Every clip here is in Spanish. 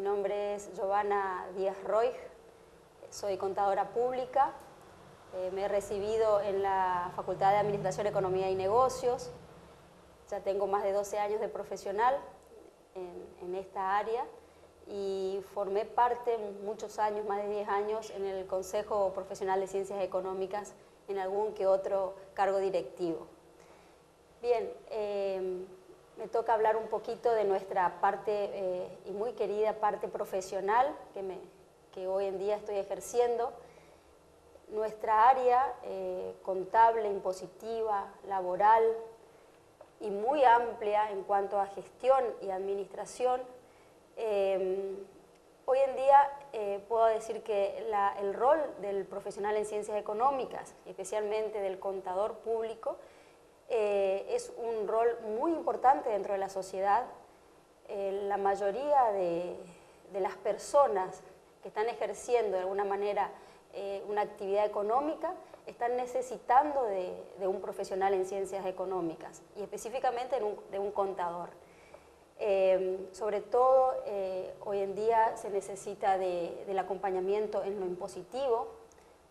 nombre es Giovanna Díaz Roig, soy contadora pública, me he recibido en la Facultad de Administración, Economía y Negocios, ya tengo más de 12 años de profesional en esta área y formé parte muchos años, más de 10 años, en el Consejo Profesional de Ciencias Económicas en algún que otro cargo directivo. Bien, me toca hablar un poquito de nuestra parte y muy querida parte profesional que hoy en día estoy ejerciendo. Nuestra área contable, impositiva, laboral y muy amplia en cuanto a gestión y administración. Hoy en día puedo decir que el rol del profesional en ciencias económicas, especialmente del contador público, es un rol muy importante dentro de la sociedad. La mayoría de las personas que están ejerciendo de alguna manera una actividad económica están necesitando de un profesional en ciencias económicas y específicamente de un contador. Sobre todo hoy en día se necesita del acompañamiento en lo impositivo.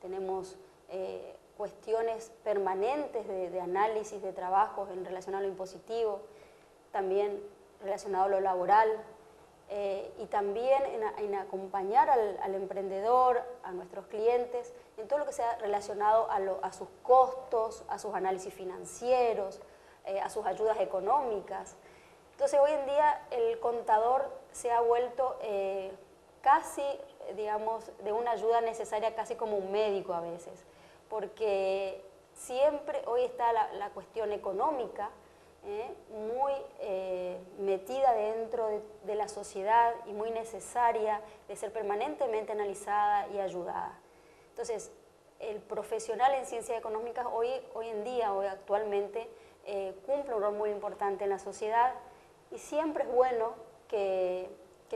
Tenemos cuestiones permanentes de análisis de trabajos en relación a lo impositivo, también relacionado a lo laboral, y también en acompañar al emprendedor, a nuestros clientes, en todo lo que sea relacionado a sus costos, a sus análisis financieros, a sus ayudas económicas. Entonces hoy en día el contador se ha vuelto casi, digamos, de una ayuda necesaria casi como un médico a veces, porque siempre hoy está la cuestión económica muy metida dentro de la sociedad y muy necesaria de ser permanentemente analizada y ayudada. Entonces, el profesional en ciencias económicas hoy en día, actualmente, cumple un rol muy importante en la sociedad y siempre es bueno que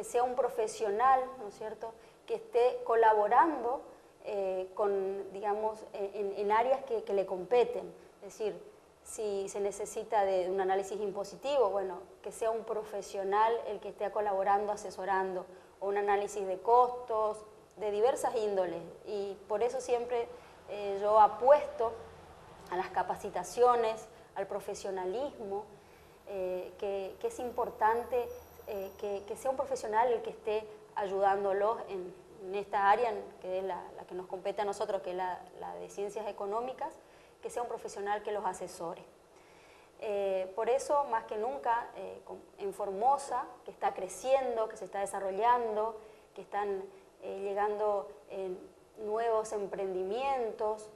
sea un profesional, ¿no es cierto?, que esté colaborando digamos, en áreas que le competen. Es decir, si se necesita de un análisis impositivo, bueno, que sea un profesional el que esté colaborando, asesorando, o un análisis de costos, de diversas índoles. Y por eso siempre yo apuesto a las capacitaciones, al profesionalismo, que es importante que sea un profesional el que esté ayudándolos en esta área que es la que nos compete a nosotros, que es la de ciencias económicas, que sea un profesional que los asesore. Por eso, más que nunca, en Formosa, que está creciendo, que se está desarrollando, que están llegando nuevos emprendimientos,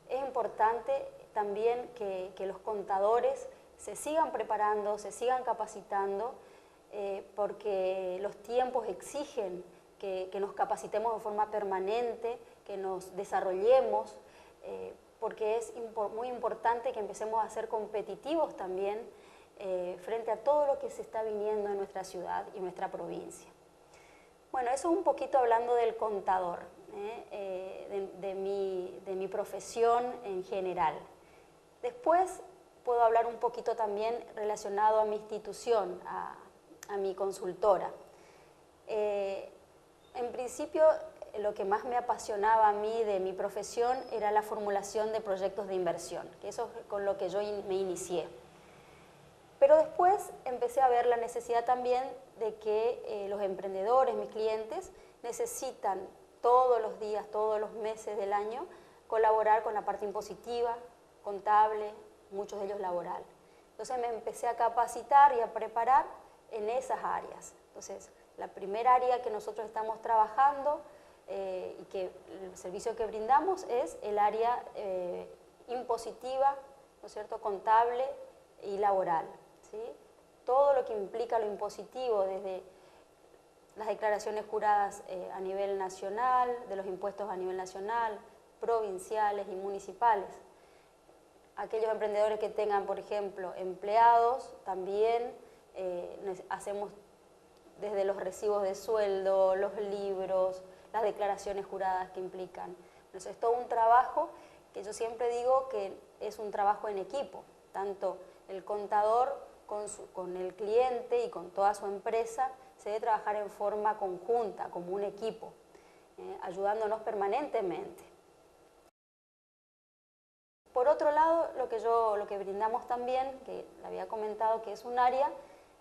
es importante también que los contadores se sigan preparando, se sigan capacitando, porque los tiempos exigen que nos capacitemos de forma permanente, que nos desarrollemos, porque es muy importante que empecemos a ser competitivos también frente a todo lo que se está viniendo en nuestra ciudad y nuestra provincia. Bueno, eso es un poquito hablando del contador, de mi profesión en general. Después puedo hablar un poquito también relacionado a mi institución, a mi consultora. En principio, lo que más me apasionaba a mí de mi profesión era la formulación de proyectos de inversión, que eso es con lo que yo me inicié. Pero después empecé a ver la necesidad también de que los emprendedores, mis clientes, necesitan todos los días, todos los meses del año, colaborar con la parte impositiva, contable, muchos de ellos laboral. Entonces me empecé a capacitar y a preparar en esas áreas. Entonces, la primera área que nosotros estamos trabajando y que el servicio que brindamos es el área impositiva, ¿no es cierto?, contable y laboral, ¿sí? Todo lo que implica lo impositivo, desde las declaraciones juradas a nivel nacional, de los impuestos a nivel nacional, provinciales y municipales. Aquellos emprendedores que tengan, por ejemplo, empleados, también hacemos desde los recibos de sueldo, los libros, las declaraciones juradas que implican. Entonces es todo un trabajo que yo siempre digo que es un trabajo en equipo, tanto el contador con el cliente y con toda su empresa se debe trabajar en forma conjunta, como un equipo, ayudándonos permanentemente. Por otro lado, lo que brindamos también, que le había comentado, que es un área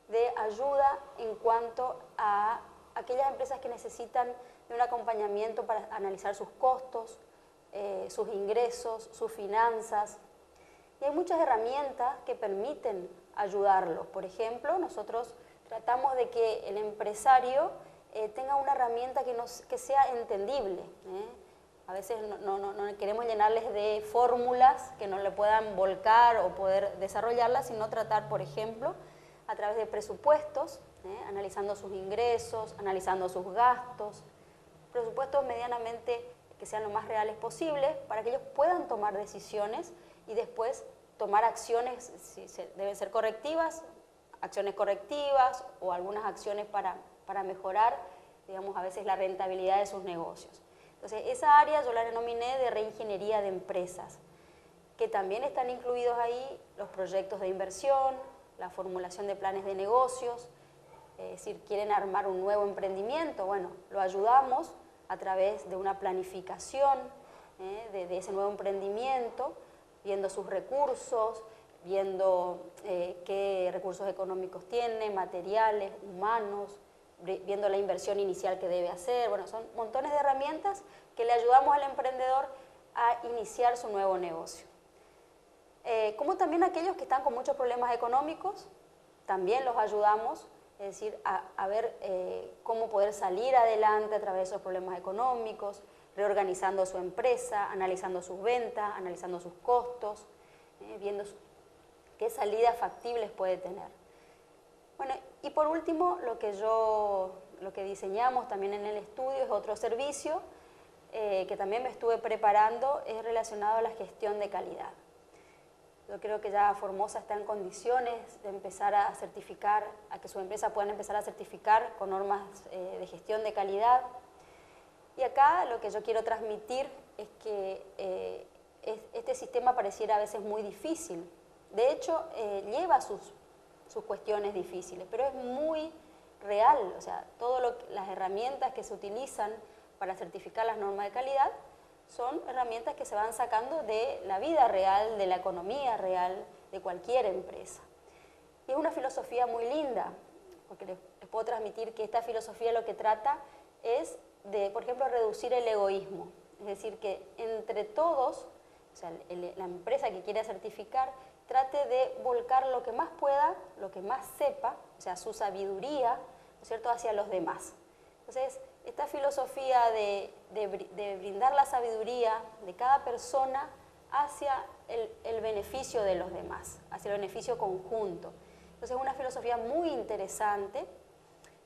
de ayuda en cuanto a aquellas empresas que necesitan de un acompañamiento para analizar sus costos, sus ingresos, sus finanzas. Y hay muchas herramientas que permiten ayudarlos. Por ejemplo, nosotros tratamos de que el empresario tenga una herramienta que sea entendible. A veces no queremos llenarles de fórmulas que no le puedan volcar o poder desarrollarlas, sino tratar, por ejemplo, a través de presupuestos, analizando sus ingresos, analizando sus gastos, presupuestos medianamente que sean lo más reales posible para que ellos puedan tomar decisiones y después tomar acciones, si deben ser correctivas, acciones correctivas o algunas acciones para mejorar, digamos, a veces la rentabilidad de sus negocios. Entonces, esa área yo la denominé de reingeniería de empresas, que también están incluidos ahí los proyectos de inversión, la formulación de planes de negocios, es decir, quieren armar un nuevo emprendimiento, bueno, lo ayudamos a través de una planificación de ese nuevo emprendimiento, viendo sus recursos, viendo qué recursos económicos tiene, materiales, humanos, viendo la inversión inicial que debe hacer. Bueno, son montones de herramientas que le ayudamos al emprendedor a iniciar su nuevo negocio. Como también aquellos que están con muchos problemas económicos, también los ayudamos, es decir, a ver cómo poder salir adelante a través de esos problemas económicos, reorganizando su empresa, analizando sus ventas, analizando sus costos, viendo qué salidas factibles puede tener. Bueno, y por último, lo que diseñamos también en el estudio es otro servicio que también me estuve preparando, es relacionado a la gestión de calidad. Yo creo que ya Formosa está en condiciones de empezar a certificar, a que su empresa pueda empezar a certificar con normas de gestión de calidad. Y acá lo que yo quiero transmitir es que este sistema pareciera a veces muy difícil. De hecho, lleva sus cuestiones difíciles, pero es muy real. O sea, todas las herramientas que se utilizan para certificar las normas de calidad son herramientas que se van sacando de la vida real, de la economía real, de cualquier empresa. Y es una filosofía muy linda, porque les puedo transmitir que esta filosofía lo que trata es de, por ejemplo, reducir el egoísmo. Es decir, que entre todos, o sea, la empresa que quiere certificar, trate de volcar lo que más pueda, lo que más sepa, o sea, su sabiduría, ¿no es cierto?, hacia los demás. Entonces, esta filosofía de brindar la sabiduría de cada persona hacia el beneficio de los demás, hacia el beneficio conjunto. Entonces, es una filosofía muy interesante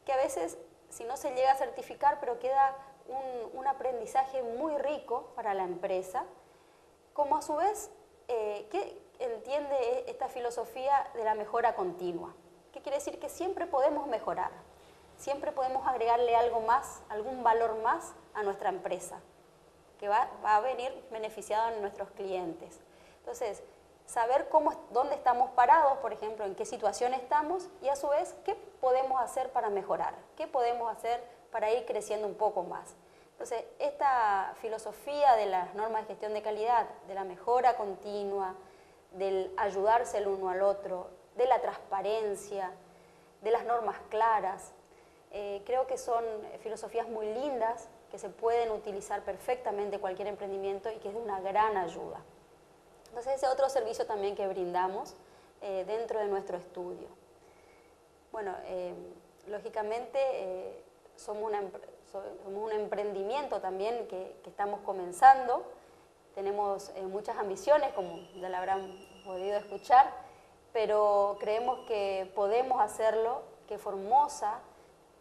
que a veces, si no se llega a certificar, pero queda un aprendizaje muy rico para la empresa, como a su vez, ¿qué entiende esta filosofía de la mejora continua? ¿Qué quiere decir? Que siempre podemos mejorar, siempre podemos agregarle algo más, algún valor más a nuestra empresa, que va a venir beneficiado en nuestros clientes. Entonces, saber dónde estamos parados, por ejemplo, en qué situación estamos, y a su vez, qué podemos hacer para mejorar, qué podemos hacer para ir creciendo un poco más. Entonces, esta filosofía de las normas de gestión de calidad, de la mejora continua, del ayudarse el uno al otro, de la transparencia, de las normas claras, creo que son filosofías muy lindas que se pueden utilizar perfectamente cualquier emprendimiento y que es de una gran ayuda. Entonces, ese es otro servicio también que brindamos dentro de nuestro estudio. Bueno, lógicamente somos un emprendimiento también que estamos comenzando. Tenemos muchas ambiciones, como ya la habrán podido escuchar, pero creemos que podemos hacerlo, que Formosa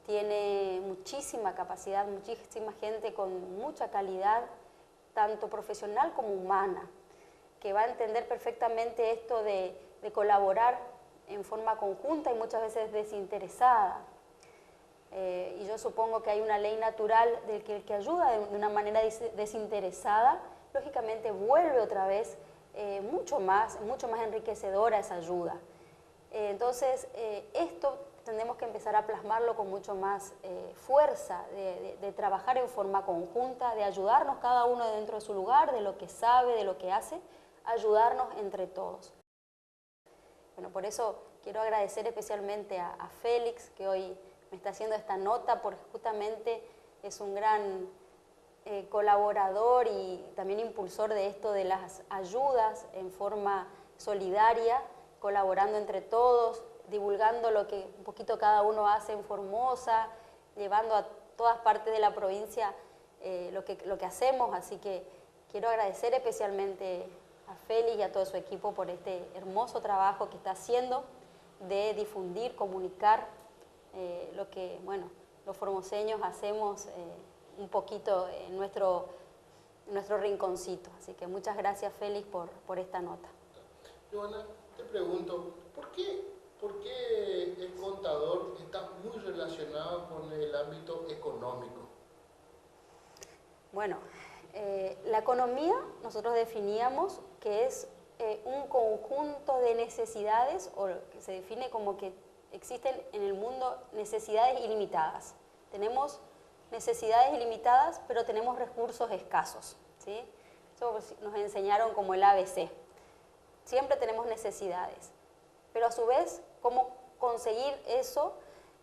tiene muchísima capacidad, muchísima gente con mucha calidad, tanto profesional como humana, que va a entender perfectamente esto de colaborar en forma conjunta y muchas veces desinteresada. Y yo supongo que hay una ley natural del que el que ayuda de una manera desinteresada, lógicamente vuelve otra vez mucho más enriquecedora esa ayuda. Entonces, esto tendremos que empezar a plasmarlo con mucho más fuerza, de trabajar en forma conjunta, de ayudarnos cada uno dentro de su lugar, de lo que sabe, de lo que hace, ayudarnos entre todos. Bueno, por eso quiero agradecer especialmente a Félix, que hoy me está haciendo esta nota, porque justamente es un gran colaborador y también impulsor de esto de las ayudas en forma solidaria, colaborando entre todos, divulgando lo que un poquito cada uno hace en Formosa, llevando a todas partes de la provincia lo que hacemos, así que quiero agradecer especialmente a Félix y a todo su equipo por este hermoso trabajo que está haciendo de difundir, comunicar lo que, bueno, los formoseños hacemos un poquito en nuestro rinconcito. Así que muchas gracias, Félix, por esta nota. Joana, te pregunto, ¿por qué el contador está muy relacionado con el ámbito económico? Bueno, la economía nosotros definíamos que es un conjunto de necesidades, o que se define como que existen en el mundo necesidades ilimitadas. Tenemos necesidades ilimitadas, pero tenemos recursos escasos, ¿sí? Eso nos enseñaron como el ABC. Siempre tenemos necesidades, pero a su vez, cómo conseguir eso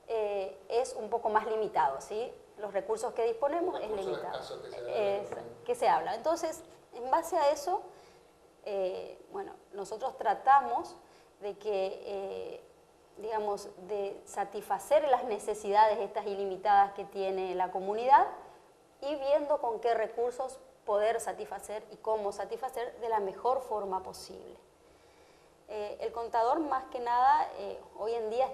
es un poco más limitado, ¿sí? Los recursos que disponemos es limitado. Que se habla. Entonces, en base a eso, bueno, nosotros tratamos de que, digamos, de satisfacer las necesidades estas ilimitadas que tiene la comunidad y viendo con qué recursos poder satisfacer y cómo satisfacer de la mejor forma posible. El contador, más que nada, hoy en día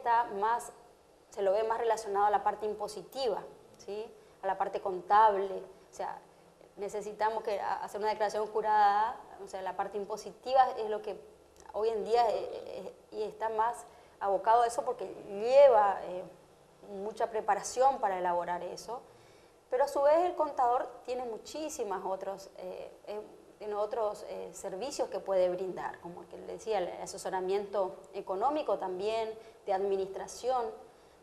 se lo ve más relacionado a la parte impositiva, ¿sí? A la parte contable, o sea, necesitamos hacer una declaración jurada, o sea, la parte impositiva es lo que hoy en día y está más abocado a eso porque lleva mucha preparación para elaborar eso, pero a su vez el contador tiene muchísimas otros servicios que puede brindar, como el que le decía, el asesoramiento económico también, de administración.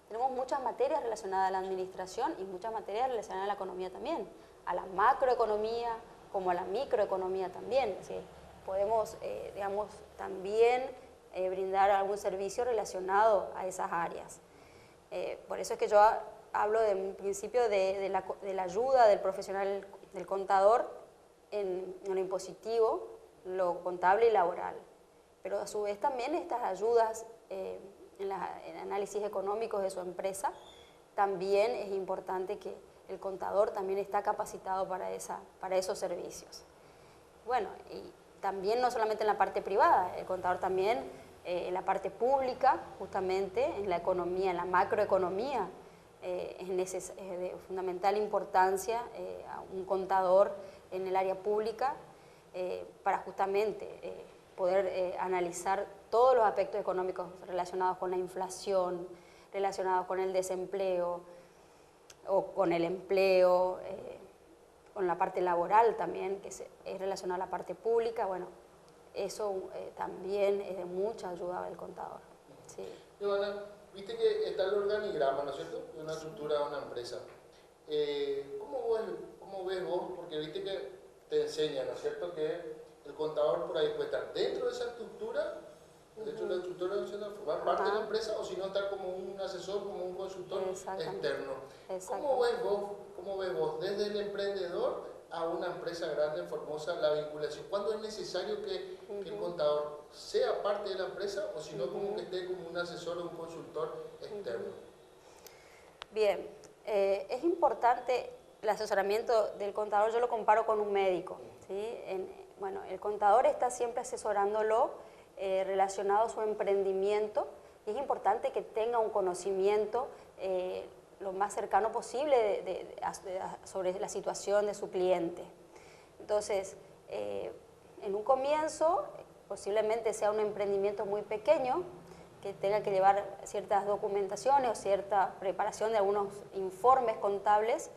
Tenemos muchas materias relacionadas a la administración y muchas materias relacionadas a la economía también, a la macroeconomía como a la microeconomía también. Es decir, podemos, digamos, también brindar algún servicio relacionado a esas áreas. Por eso es que yo hablo en principio de la ayuda del profesional, del contador, en lo impositivo, lo contable y laboral. Pero a su vez también estas ayudas en análisis económicos de su empresa, también es importante que el contador también está capacitado para esos servicios. Bueno, y también no solamente en la parte privada, el contador también en la parte pública, justamente en la economía, en la macroeconomía, es de fundamental importancia a un contador en el área pública para justamente poder analizar todos los aspectos económicos relacionados con la inflación, relacionados con el desempleo o con el empleo, con la parte laboral también, que es relacionada a la parte pública. Bueno, eso también es de mucha ayuda al contador. Sí. Joana, viste que está el organigrama, ¿no es cierto?, de una estructura de una empresa. ¿Cómo ves vos? Porque viste que te enseñan, ¿no es cierto?, que el contador por ahí puede estar dentro de esa estructura, dentro de la estructura de formar parte de la empresa, o si no, estar como un asesor, como un consultor externo. ¿Cómo ves vos desde el emprendedor a una empresa grande en Formosa la vinculación? ¿Cuándo es necesario que el contador sea parte de la empresa, o si no, como que esté como un asesor o un consultor externo? Bien, es importante el asesoramiento del contador, yo lo comparo con un médico, ¿sí? Bueno, el contador está siempre asesorándolo relacionado a su emprendimiento y es importante que tenga un conocimiento lo más cercano posible sobre la situación de su cliente. Entonces, en un comienzo, posiblemente sea un emprendimiento muy pequeño, que tenga que llevar ciertas documentaciones o cierta preparación de algunos informes contables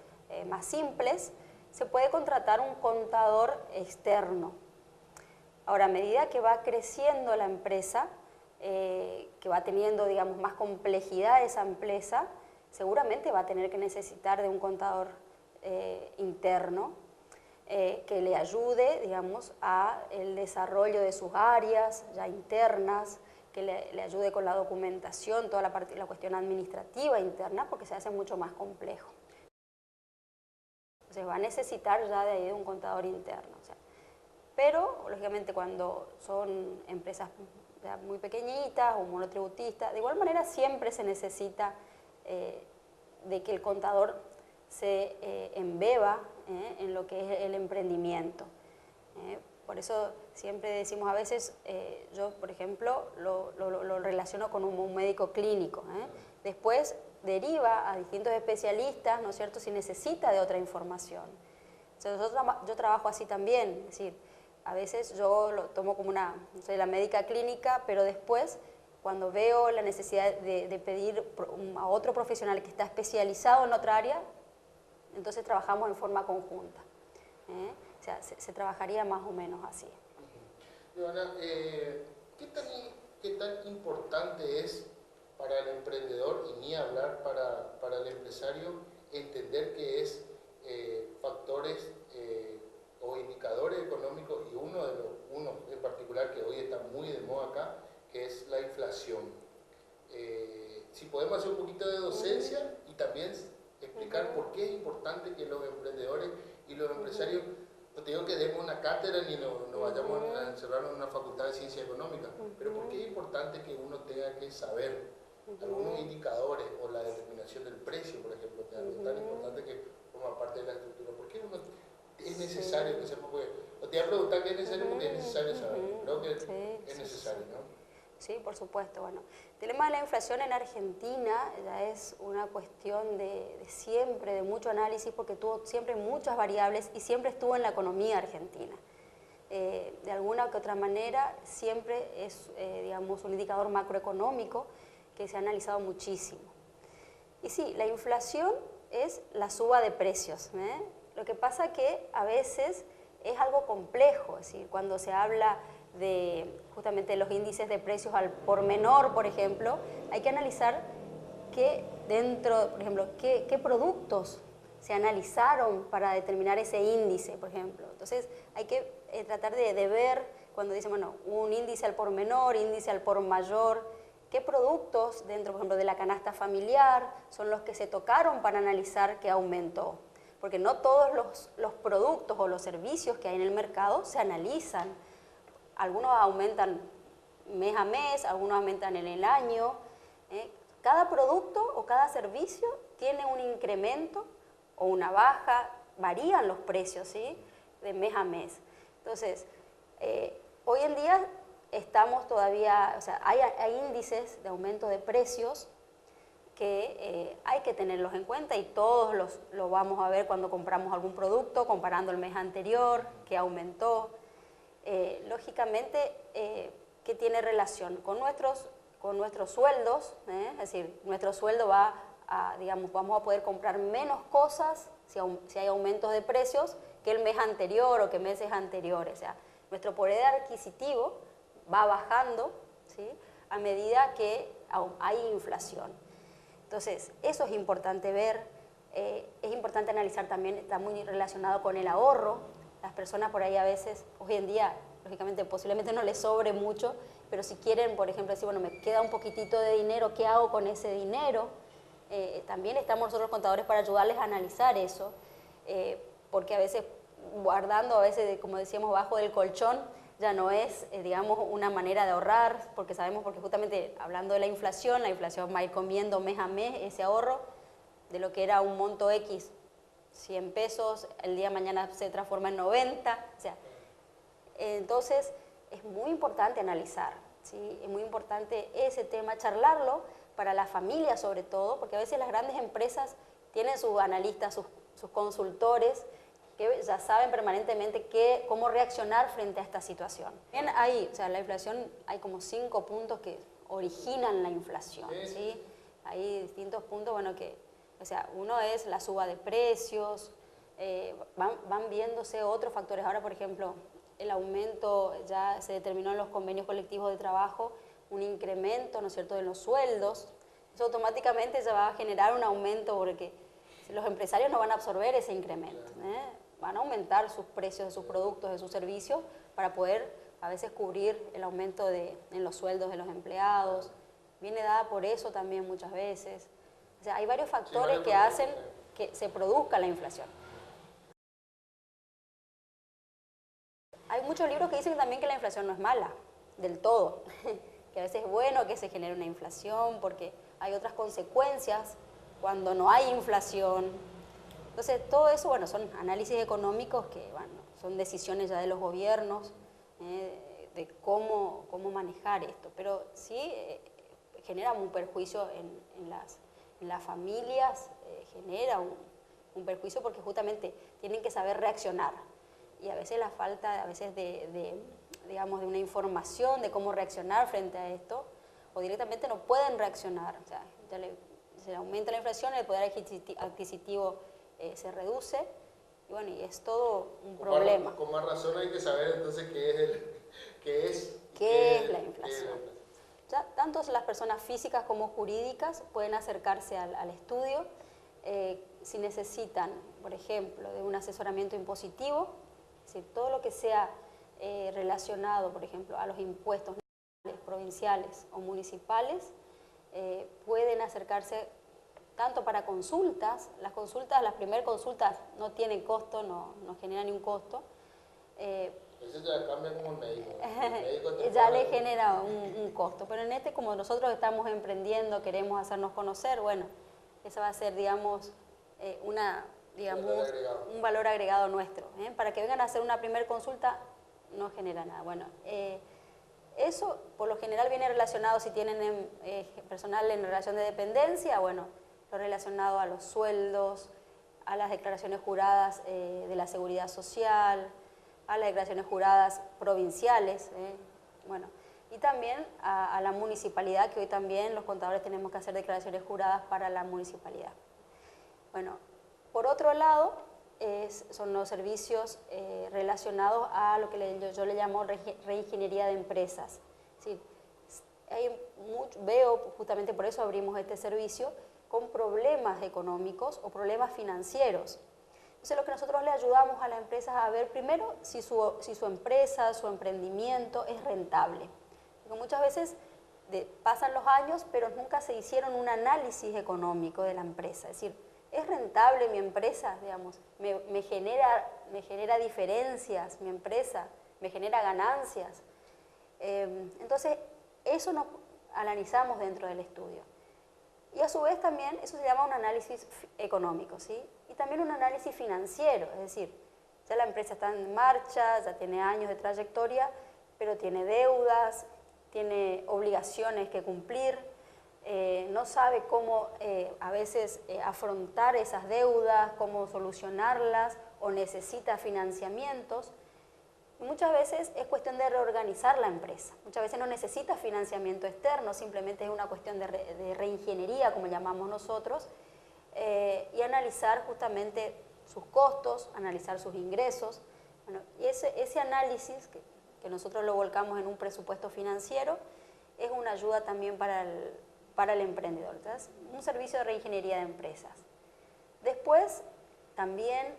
más simples, se puede contratar un contador externo. Ahora, a medida que va creciendo la empresa, que va teniendo, digamos, más complejidad esa empresa, seguramente va a tener que necesitar de un contador interno que le ayude, digamos, a el desarrollo de sus áreas ya internas, que le ayude con la documentación, toda la cuestión administrativa interna, porque se hace mucho más complejo. Entonces va a necesitar ya de ahí de un contador interno. O sea, pero, lógicamente, cuando son empresas ya muy pequeñitas o monotributistas, de igual manera siempre se necesita de que el contador se embeba en lo que es el emprendimiento. Por eso siempre decimos a veces, yo por ejemplo lo relaciono con un médico clínico. Después deriva a distintos especialistas, ¿no es cierto?, si necesita de otra información. Entonces, yo trabajo así también, es decir, a veces yo lo tomo como soy la médica clínica, pero después cuando veo la necesidad de pedir a otro profesional que está especializado en otra área, entonces trabajamos en forma conjunta. O sea, se trabajaría más o menos así. Joana, ¿qué tan importante es para el emprendedor, y ni hablar para el empresario, entender que es factores o indicadores económicos, y uno en particular que hoy está muy de moda acá, que es la inflación? Si podemos hacer un poquito de docencia y también explicar por qué es importante que los emprendedores y los empresarios, no te digo que demos una cátedra ni no vayamos a encerrarnos en una facultad de ciencia económica, pero por qué es importante que uno tenga que saber algunos indicadores o la determinación del precio, por ejemplo, que es algo tan importante que forma parte de la estructura. ¿Por qué uno es necesario que sepa? Porque te voy a preguntar qué es necesario, porque es necesario saber. Creo que es necesario, ¿no? Sí, por supuesto. Bueno, el tema de la inflación en Argentina ya es una cuestión de siempre, de mucho análisis, porque tuvo siempre muchas variables y siempre estuvo en la economía argentina. De alguna que otra manera, siempre es, digamos, un indicador macroeconómico que se ha analizado muchísimo. Y sí, la inflación es la suba de precios. Lo que pasa que a veces es algo complejo, es decir, cuando se habla de justamente los índices de precios al por menor, por ejemplo, hay que analizar qué dentro, por ejemplo, qué productos se analizaron para determinar ese índice, por ejemplo. Entonces hay que tratar de ver, cuando dicen, bueno, un índice al por menor, índice al por mayor, qué productos dentro, por ejemplo, de la canasta familiar son los que se tocaron para analizar qué aumentó. Porque no todos los productos o los servicios que hay en el mercado se analizan. Algunos aumentan mes a mes, algunos aumentan en el año. Cada producto o cada servicio tiene un incremento o una baja, varían los precios, ¿sí?, de mes a mes. Entonces, hoy en día estamos todavía, o sea, hay índices de aumento de precios que hay que tenerlos en cuenta y todos los vamos a ver cuando compramos algún producto, comparando el mes anterior, que aumentó. Lógicamente, ¿qué tiene relación? Con nuestros sueldos, es decir, nuestro sueldo va a, digamos, vamos a poder comprar menos cosas si hay aumentos de precios que el mes anterior o que meses anteriores. O sea, nuestro poder adquisitivo va bajando, ¿sí?, a medida que hay inflación. Entonces, eso es importante ver, es importante analizar también, está muy relacionado con el ahorro. Las personas por ahí a veces, hoy en día, lógicamente, posiblemente no les sobre mucho, pero si quieren, por ejemplo, decir, bueno, me queda un poquitito de dinero, ¿qué hago con ese dinero? También estamos nosotros los contadores para ayudarles a analizar eso, porque a veces guardando, a veces, como decíamos, bajo del colchón, ya no es, digamos, una manera de ahorrar, porque sabemos, porque justamente hablando de la inflación va a ir comiendo mes a mes ese ahorro de lo que era un monto X, 100 pesos, el día de mañana se transforma en 90, o sea, entonces es muy importante analizar, ¿sí? Es muy importante ese tema, charlarlo para la familia sobre todo, porque a veces las grandes empresas tienen sus analistas, sus consultores, que ya saben permanentemente cómo reaccionar frente a esta situación. Bien, o sea, la inflación, hay como 5 puntos que originan la inflación, ¿sí? Hay distintos puntos, bueno, o sea, uno es la suba de precios, van viéndose otros factores. Ahora, por ejemplo, el aumento ya se determinó en los convenios colectivos de trabajo un incremento, ¿no es cierto?, de los sueldos, eso automáticamente ya va a generar un aumento porque los empresarios no van a absorber ese incremento, van a aumentar sus precios de sus productos, de sus servicios para poder a veces cubrir el aumento en los sueldos de los empleados. Viene dada por eso también muchas veces. O sea, hay varios factores que hacen que se produzca la inflación. Hay muchos libros que dicen también que la inflación no es mala, del todo, que a veces es bueno que se genere una inflación porque hay otras consecuencias cuando no hay inflación. Entonces, todo eso, bueno, son análisis económicos que, bueno, son decisiones ya de los gobiernos, de cómo manejar esto, pero sí genera un perjuicio en las familias, genera un perjuicio porque justamente tienen que saber reaccionar y a veces la falta digamos, de una información de cómo reaccionar frente a esto, o directamente no pueden reaccionar, o sea, se aumenta la inflación, el poder adquisitivo se reduce, y bueno, y es todo un problema. Con más razón hay que saber entonces qué es la inflación. Ya, tanto las personas físicas como jurídicas pueden acercarse al estudio si necesitan, por ejemplo, de un asesoramiento impositivo, es decir, todo lo que sea relacionado, por ejemplo, a los impuestos provinciales o municipales, pueden acercarse tanto para consultas, las primeras consultas no tienen costo, no generan ningún costo. Eso ya cambia como el médico. Ya le genera un costo, pero en como nosotros estamos emprendiendo, queremos hacernos conocer, bueno, eso va a ser, digamos, un valor agregado nuestro. Para que vengan a hacer una primera consulta no genera nada. Bueno, eso por lo general viene relacionado, si tienen personal en relación de dependencia, bueno, lo relacionado a los sueldos, a las declaraciones juradas de la seguridad social, a las declaraciones juradas provinciales, bueno, y también a la municipalidad, que hoy también los contadores tenemos que hacer declaraciones juradas para la municipalidad. Bueno, por otro lado, son los servicios relacionados a lo que yo le llamo reingeniería de empresas. Es decir, veo, justamente por eso abrimos este servicio, con problemas económicos o problemas financieros. Entonces, lo que nosotros le ayudamos a las empresas a ver primero si su empresa, su emprendimiento es rentable. Porque muchas veces pasan los años, pero nunca se hicieron un análisis económico de la empresa. Es decir, ¿es rentable mi empresa? Digamos, me genera diferencias mi empresa, me genera ganancias. Entonces, eso nos analizamos dentro del estudio. Y a su vez también eso se llama un análisis económico, ¿sí? Y también un análisis financiero, es decir, ya la empresa está en marcha, ya tiene años de trayectoria, pero tiene deudas, tiene obligaciones que cumplir, no sabe cómo a veces afrontar esas deudas, cómo solucionarlas o necesita financiamientos. Y muchas veces es cuestión de reorganizar la empresa. Muchas veces no necesita financiamiento externo, simplemente es una cuestión de reingeniería, como llamamos nosotros, y analizar justamente sus costos, analizar sus ingresos. Bueno, y ese análisis que nosotros lo volcamos en un presupuesto financiero es una ayuda también para el emprendedor. Entonces, un servicio de reingeniería de empresas. Después, también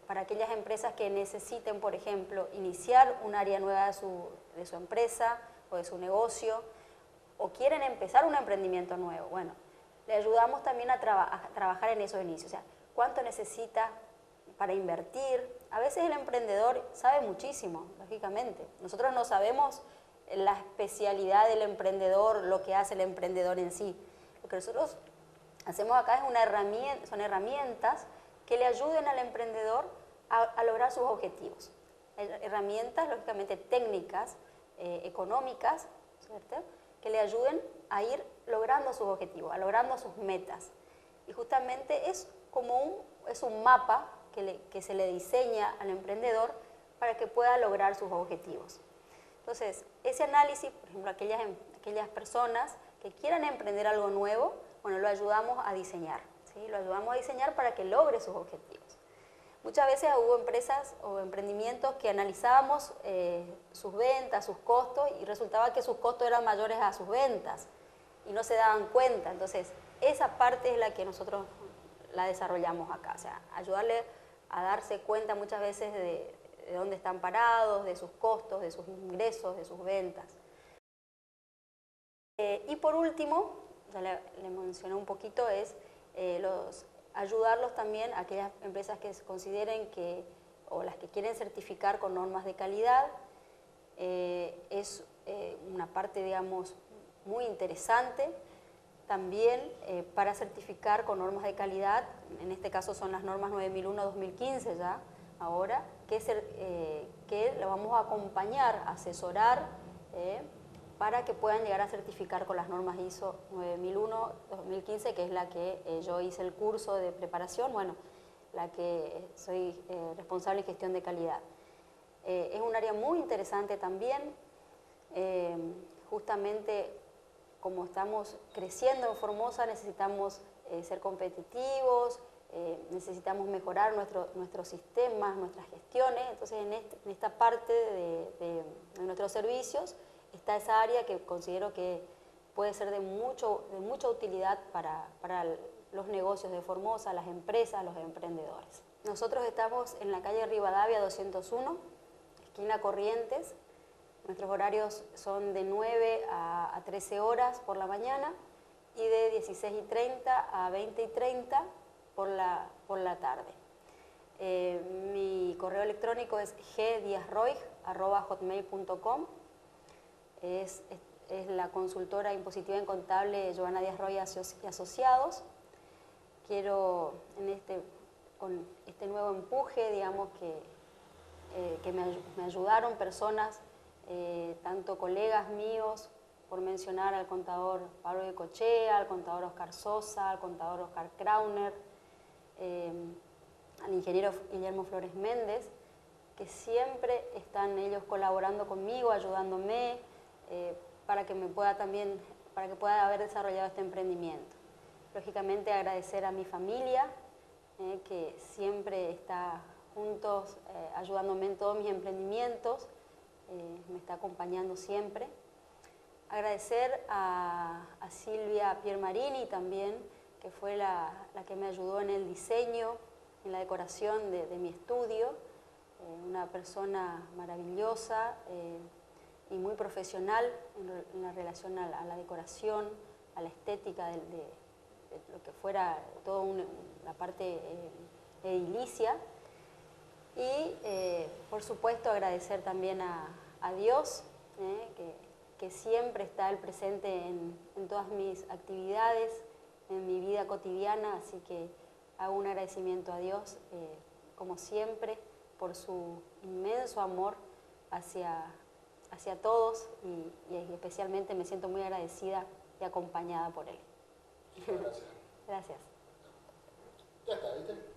para aquellas empresas que necesiten, por ejemplo, iniciar un área nueva de su empresa o de su negocio, o quieren empezar un emprendimiento nuevo. Bueno, le ayudamos también a trabajar en esos inicios. O sea, ¿cuánto necesita para invertir? A veces el emprendedor sabe muchísimo, lógicamente. Nosotros no sabemos la especialidad del emprendedor, lo que hace el emprendedor en sí. Lo que nosotros hacemos acá son herramientas que le ayuden al emprendedor a lograr sus objetivos. Herramientas, lógicamente, técnicas, económicas, ¿cierto?, que le ayuden a ir logrando sus objetivos, a logrando sus metas. Y justamente es un mapa que se le diseña al emprendedor para que pueda lograr sus objetivos. Entonces, ese análisis, por ejemplo, aquellas personas que quieran emprender algo nuevo, bueno, lo ayudamos a diseñar, ¿sí? Lo ayudamos a diseñar para que logre sus objetivos. Muchas veces hubo empresas o emprendimientos que analizábamos sus ventas, sus costos, y resultaba que sus costos eran mayores a sus ventas y no se daban cuenta. Entonces, esa parte es la que nosotros la desarrollamos acá, o sea, ayudarle a darse cuenta muchas veces de dónde están parados, de sus costos, de sus ingresos, de sus ventas. Y por último, ya le mencioné un poquito, es ayudarlos también a aquellas empresas que consideren que, o las que quieren certificar con normas de calidad. Es una parte, digamos, muy interesante. También para certificar con normas de calidad, en este caso son las normas 9001-2015 ya, ahora, que lo vamos a acompañar, asesorar, para que puedan llegar a certificar con las normas ISO 9001-2015, que es la que yo hice el curso de preparación, bueno, la que soy responsable de gestión de calidad. Es un área muy interesante también, justamente como estamos creciendo en Formosa necesitamos ser competitivos, necesitamos mejorar nuestros sistemas, nuestras gestiones, entonces en esta parte de nuestros servicios está esa área que considero que puede ser de mucha utilidad para los negocios de Formosa, las empresas, los emprendedores. Nosotros estamos en la calle Rivadavia 201, esquina Corrientes. Nuestros horarios son de 9 a 13 horas por la mañana y de 16:30 a 20:30 por la tarde. Mi correo electrónico es gdiazroig@hotmail.com. Es la consultora impositiva y contable Giovanna Díaz Roig y Asociados. Quiero, con este nuevo empuje, digamos, que me ayudaron personas, tanto colegas míos, por mencionar al contador Pablo de Cochea, al contador Oscar Sosa, al contador Oscar Krauner, al ingeniero Guillermo Flores Méndez, que siempre están ellos colaborando conmigo, ayudándome, para que pueda haber desarrollado este emprendimiento. Lógicamente agradecer a mi familia, que siempre está juntos, ayudándome en todos mis emprendimientos, me está acompañando siempre. Agradecer a Silvia Piermarini también, que fue la que me ayudó en el diseño, en la decoración de mi estudio, una persona maravillosa y muy profesional en la relación a la decoración, a la estética de lo que fuera toda la parte edilicia. Y por supuesto agradecer también a Dios, que siempre está Él presente en todas mis actividades, en mi vida cotidiana, así que hago un agradecimiento a Dios, como siempre, por su inmenso amor hacia todos y especialmente me siento muy agradecida y acompañada por Él. Gracias. Gracias. Ya está, ¿viste?